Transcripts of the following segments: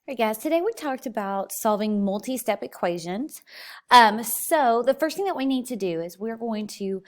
All right, guys, today we talked about solving multi-step equations. So the first thing that we need to do is we're going to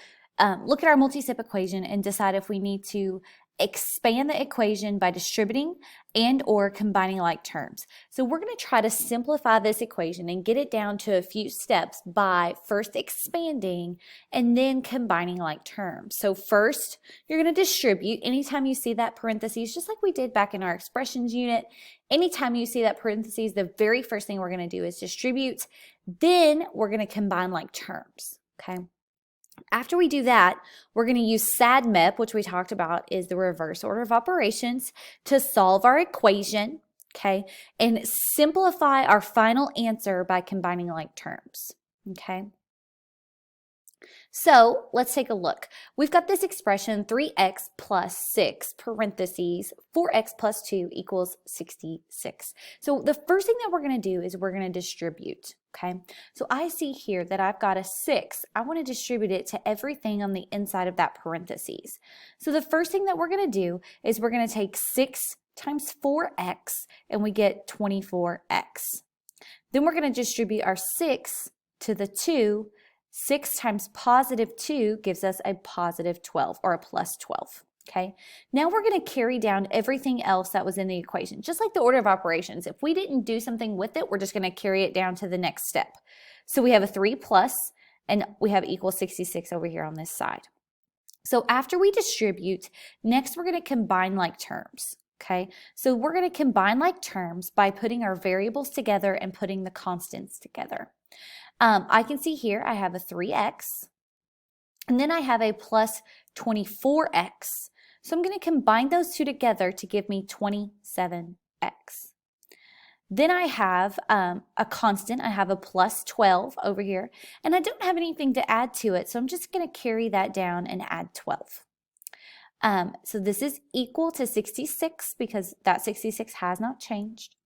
look at our multi-step equation and decide if we need to expand the equation by distributing and or combining like terms. So we're going to try to simplify this equation and get it down to a few steps by first expanding and then combining like terms. So first, you're going to distribute. Anytime you see that parentheses, just like we did back in our expressions unit, anytime you see that parentheses, the very first thing we're going to do is distribute. Then we're going to combine like terms, okay? After we do that, we're going to use SADMEP, which we talked about is the reverse order of operations, to solve our equation, okay, and simplify our final answer by combining like terms, okay? So let's take a look. We've got this expression 3x plus 6 parentheses 4x plus 2 equals 66. So the first thing that we're going to do is we're going to distribute. Okay, so I see here that I've got a 6. I want to distribute it to everything on the inside of that parentheses. So the first thing that we're going to do is we're going to take 6 times 4x and we get 24x. Then we're going to distribute our 6 to the 2. 6 times positive 2 gives us a positive 12 or a plus 12. Okay, now we're going to carry down everything else that was in the equation, just like the order of operations. If we didn't do something with it, we're just going to carry it down to the next step. So we have a 3 plus, and we have equal 66 over here on this side. So after we distribute, next we're going to combine like terms. Okay, so we're going to combine like terms by putting our variables together and putting the constants together. I can see here I have a 3x, and then I have a plus 24x. So I'm going to combine those two together to give me 27x. Then I have a constant. I have a plus 12 over here, and I don't have anything to add to it, so I'm just going to carry that down and add 12. So this is equal to 66 because that 66 has not changed.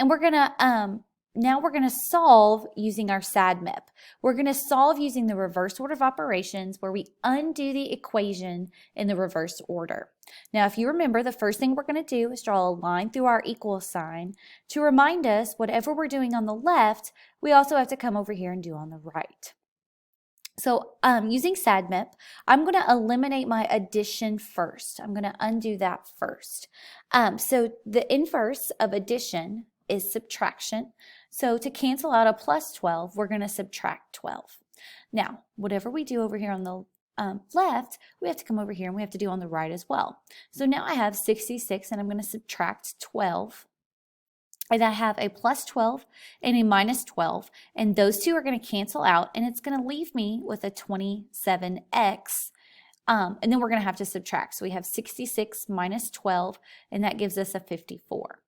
And we're going to now we're going to solve using our SADMEP. We're going to solve using the reverse order of operations where we undo the equation in the reverse order. Now, if you remember, the first thing we're going to do is draw a line through our equal sign to remind us whatever we're doing on the left, we also have to come over here and do on the right. So using SADMEP, I'm going to eliminate my addition first. I'm going to undo that first. So the inverse of addition is subtraction. So to cancel out a plus 12, we're going to subtract 12. Now, whatever we do over here on the left, we have to come over here and we have to do on the right as well. So now I have 66 and I'm going to subtract 12. And I have a plus 12 and a minus 12, and those two are going to cancel out, and it's going to leave me with a 27x, and then we're going to have to subtract. So we have 66 minus 12, and that gives us a 54.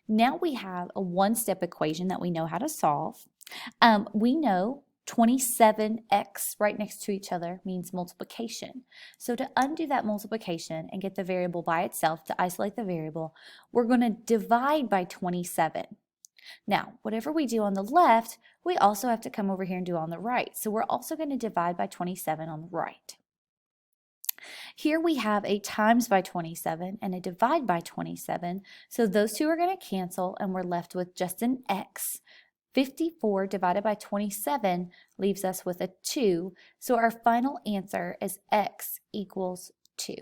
Now we have a one-step equation that we know how to solve. We know 27x right next to each other means multiplication. So to undo that multiplication and get the variable by itself, to isolate the variable, we're going to divide by 27. Now, whatever we do on the left, we also have to come over here and do on the right. So we're also going to divide by 27 on the right. Here we have a times by 27 and a divide by 27. So those two are going to cancel and we're left with just an x. 54 divided by 27 leaves us with a 2. So our final answer is x equals 2.